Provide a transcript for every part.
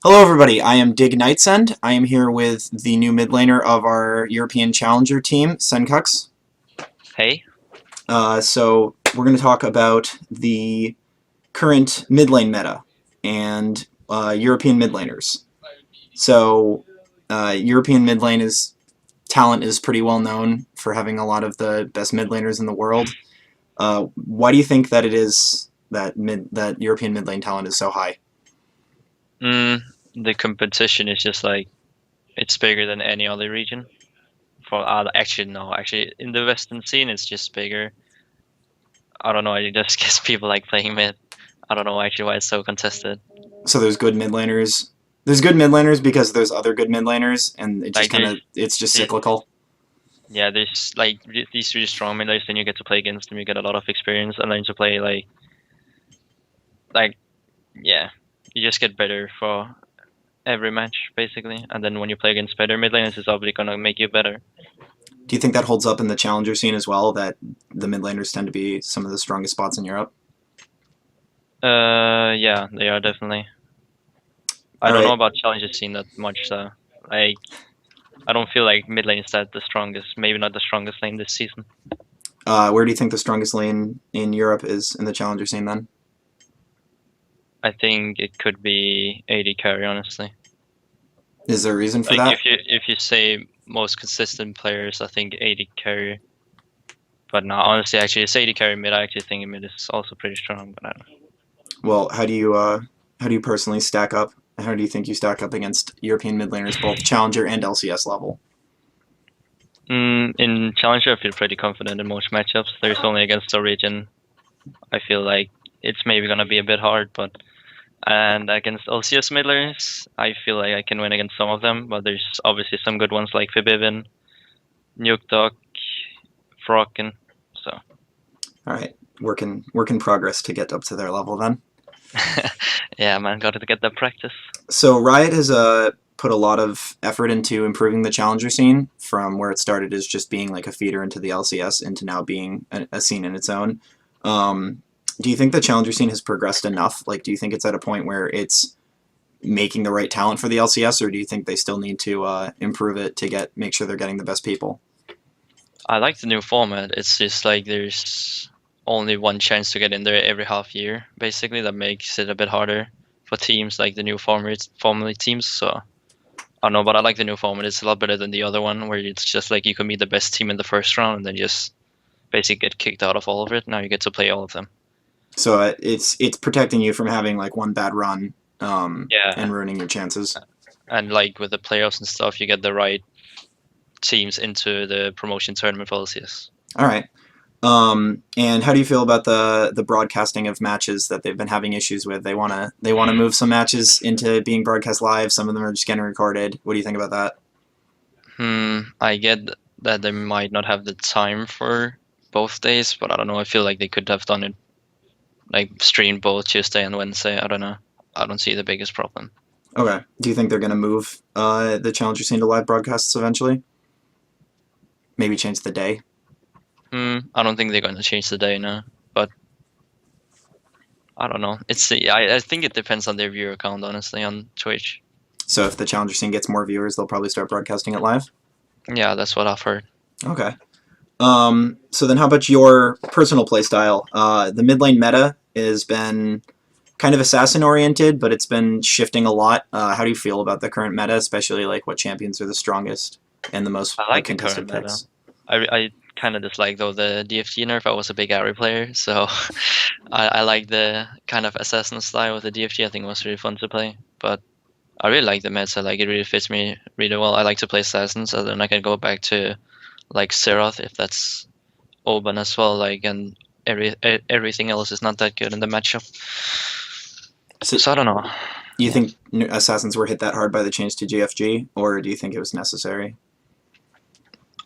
Hello everybody, I am Nightsend. I am here with the new mid laner of our European Challenger team, Sencux. Hey, So we're going to talk about the current mid lane meta and European mid laners. So European mid lane is talent is pretty well known for having a lot of the best mid laners in the world. Why do you think that it is that European mid lane talent is so high? mm, the competition is just like it's bigger than any other region. For actually no, actually in the Western scene it's just bigger. I don't know. I just guess people like playing mid. I don't know actually why it's so contested. So there's good mid laners. There's good mid laners because there's other good mid laners, and it just Like kind of it's just there's cyclical. yeah, there's like these really strong mid laners, then you get to play against them. You get a lot of experience and learn to play like yeah, you just get better for every match basically. And then when you play against better mid laners, it's obviously gonna make you better. Do you think that holds up in the challenger scene as well? That the mid laners tend to be some of the strongest spots in Europe. Yeah, they are definitely. I All don't know right. about challenger scene that much though. Like I don't feel like mid lane is that the strongest. Maybe not the strongest lane this season. Where do you think the strongest lane in Europe is in the challenger scene then? I think it could be AD carry honestly. Is there a reason for Like that? if you say most consistent players, I think AD carry. But no, honestly, actually, it's AD carry mid. I actually think mid is also pretty strong. But I don't Well, how do you personally stack up? How do you think you stack up against European mid laners, both challenger and LCS level? know. In challenger, I feel pretty confident in most matchups. There's only against the region. I feel like it's maybe gonna be a bit hard, but and against LCS midlaners, I feel like I can win against some of them, but there's obviously some good ones like Fibibin, Nukeduck, Frocken. So All right, work in progress to get up to their level then. yeah, man, got to get that practice. So Riot has put a lot of effort into improving the challenger scene from where it started as just being like a feeder into the LCS into now being a scene in its own. Um, do you think the challenger scene has progressed enough? Like, do you think it's at a point where it's making the right talent for the LCS, or do you think they still need to improve it to make sure they're getting the best people? I like the new format. It's just like there's only one chance to get in there every half year, basically. That makes it a bit harder for teams like the new format teams. So I don't know, but I like the new format. It's a lot better than the other one where it's just like you can meet the best team in the first round and then just basically get kicked out of all of it. Now you get to play all of them. So it's protecting you from having like one bad run Yeah, and ruining your chances. and like with the playoffs and stuff, you get the right teams into the promotion tournament for LCS. All right. And how do you feel about the broadcasting of matches that they've been having issues with? They wanna move some matches into being broadcast live. Some of them are just getting recorded. What do you think about that? I get that they might not have the time for both days, but I don't know. I feel like they could have done it like streamed both Tuesday and Wednesday. I don't know. I don't see the biggest problem. Okay. Do you think they're gonna move the challenger scene to live broadcasts eventually? Maybe change the day. I don't think they're going to change the day now, but I don't know. I think it depends on their viewer count, honestly, on Twitch. So if the challenger scene gets more viewers, they'll probably start broadcasting it live. Yeah, that's what I've heard. Okay. So then, how about your personal playstyle? The mid lane meta has been kind of assassin oriented, but it's been shifting a lot. How do you feel about the current meta, especially like what champions are the strongest and the most I like the contested current meta. picks? I kind of dislike though the DFT nerf. I was a big Ari player, so I like the kind of assassin style with the DFT. I think it was really fun to play, but I really like the meta. Like it really fits me really well. I like to play assassins, and then I can go back to like Serath if that's open as well. Like and everything else is not that good in the matchup. So, So I don't know. do you Yeah, think assassins were hit that hard by the change to GFG, or do you think it was necessary?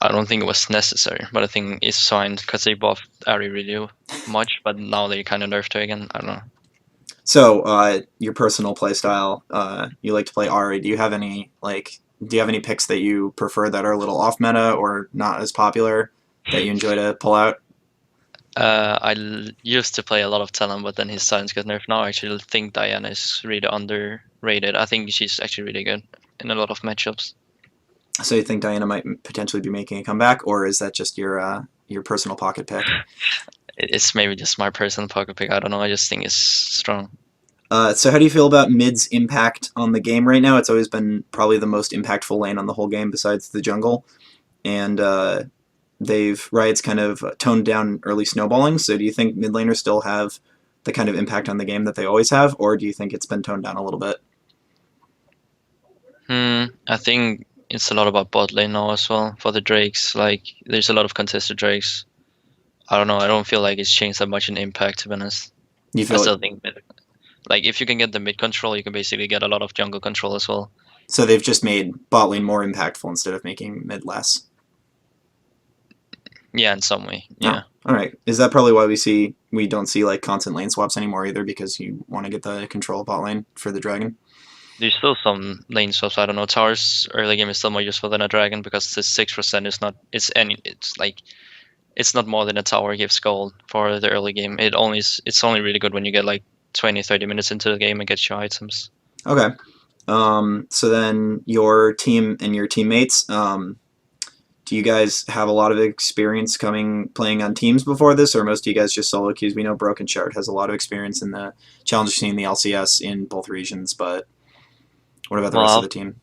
I don't think it was necessary, but I think it's fine because they buffed Ari really much, but now they kind of nerfed her again. I don't know. So, your personal playstyle, you like to play Ari. Do you have any picks that you prefer that are a little off meta or not as popular that you enjoy to pull out? Used to play a lot of Talon, but then his silence got nerfed. Now I actually think Diana is really underrated. I think she's actually really good in a lot of matchups. So you think Diana might potentially be making a comeback, or is that just your personal pocket pick? It's maybe just my personal pocket pick. I don't know. I just think it's strong. So how do you feel about mid's impact on the game right now? It's always been probably the most impactful lane on the whole game besides the jungle, and Riot's kind of toned down early snowballing. So do you think mid laners still have the kind of impact on the game that they always have, or do you think it's been toned down a little bit? I think it's a lot about bot lane now as well for the Drakes. Like, there's a lot of contested Drakes. I don't know. I don't feel like it's changed that much in impact, to be honest. You I feel still think like if you can get the mid control, you can basically get a lot of jungle control as well. so they've just made bot lane more impactful instead of making mid less. Yeah, in some way. Oh, Yeah. all right. Is that probably why we don't see like constant lane swaps anymore either? Because you want to get the control of bot lane for the dragon. There's still some lane swaps. I don't know. Towers early game is still more useful than a dragon because the 6% is not. It's like it's not more than a tower gives gold for the early game. It's only really good when you get like 20-30 minutes into the game and get your items. Okay. So then your team and your teammates, do you guys have a lot of experience playing on teams before this, or most of you guys just solo queues? We know Broken Shard has a lot of experience in the challenger scene, the LCS in both regions, but what about the rest of Well, the team?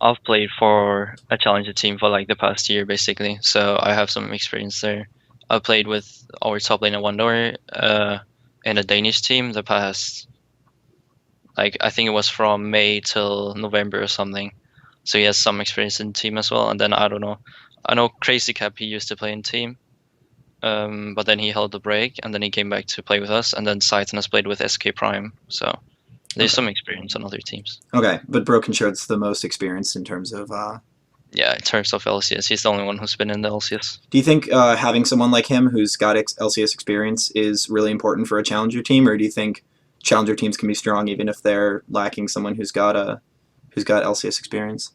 I've played for a challenger team for like the past year basically, so I have some experience there. I played with our top laner Wonder in a Danish team the past, like I think it was from May till November or something. So he has some experience in team as well. And then I don't know, I know Crazy Cap he used to play in team, but then he held a break and then he came back to play with us. And then Saitan has played with SK Prime, so there's Okay. some experience on other teams. Okay, but Broken Shard's the most experienced in terms of. Yeah, in terms of LCS, he's the only one who's been in the LCS. Do you think having someone like him who's got LCS experience is really important for a challenger team, or do you think challenger teams can be strong even if they're lacking someone who's got LCS experience?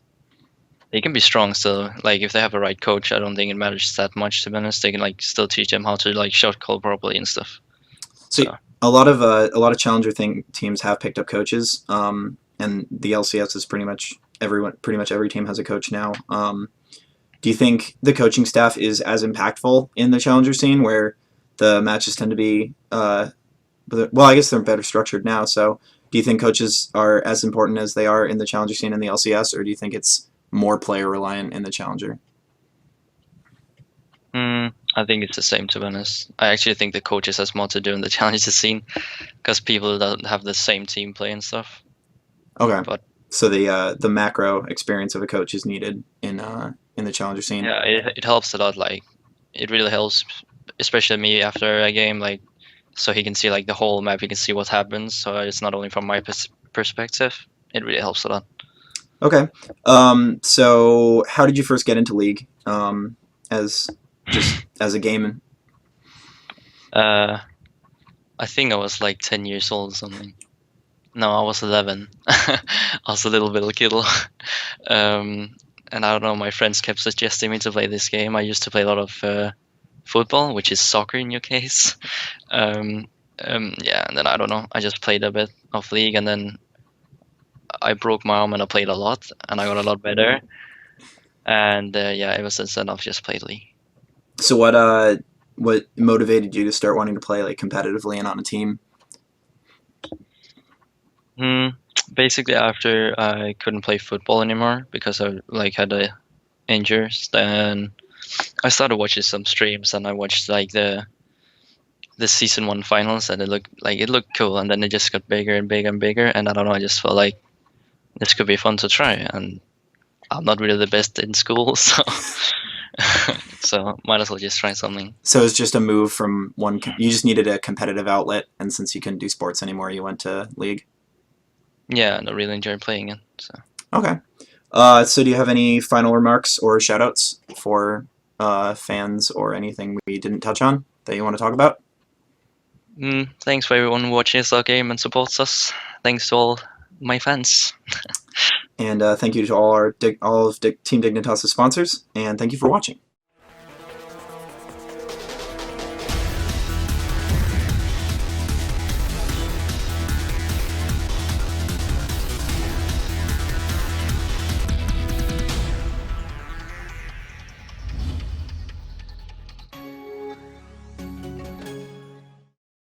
They can be strong still. Like if they have a right coach, I don't think it matters that much to be honest. They can like still teach them how to like shot call properly and stuff. So So a lot of challenger teams have picked up coaches, and the LCS is pretty much every team has a coach now. Do you think the coaching staff is as impactful in the challenger scene where the matches tend to be well, I guess they're better structured now. So do you think coaches are as important as they are in the challenger scene in the LCS, or do you think it's more player reliant in the challenger? I think it's the same to be honest. I actually think the coaches has more to do in the challenger scene because people don't have the same team play and stuff. Okay. But So the macro experience of a coach is needed in the challenger scene. yeah, it helps a lot. Like it really helps, especially me after a game. Like so he can see like the whole map. He can see what happens. So it's not only from my perspective. It really helps a lot. Okay. So how did you first get into League? As just as a game? Uh, I think I was like 10 years old or something. No, I was 11. I was a little bit of kid. And I don't know, my friends kept suggesting me to play this game. I used to play a lot of football, which is soccer in your case. Yeah, and then I don't know, I just played a bit of League, and then I broke my arm and I played a lot, and I got a lot better. And yeah, ever since then I've just played League. So what motivated you to start wanting to play like competitively and on a team? Hmm. Basically, after I couldn't play football anymore because I like had a injuries, then I started watching some streams and I watched like the season 1 finals, and it looked cool, and then it just got bigger and bigger and bigger, and I don't know, I just felt like this could be fun to try, and I'm not really the best in school, so so might as well just try something. So it's just a move from one. You just needed a competitive outlet, and since you couldn't do sports anymore, you went to League. Yeah, and I really enjoyed playing it. So Okay. So do you have any final remarks or shoutouts for fans or anything we didn't touch on that you want to talk about? thanks for everyone who watches our game and supports us. Thanks to all my fans. And thank you to all of Team Dignitas' sponsors, and thank you for watching.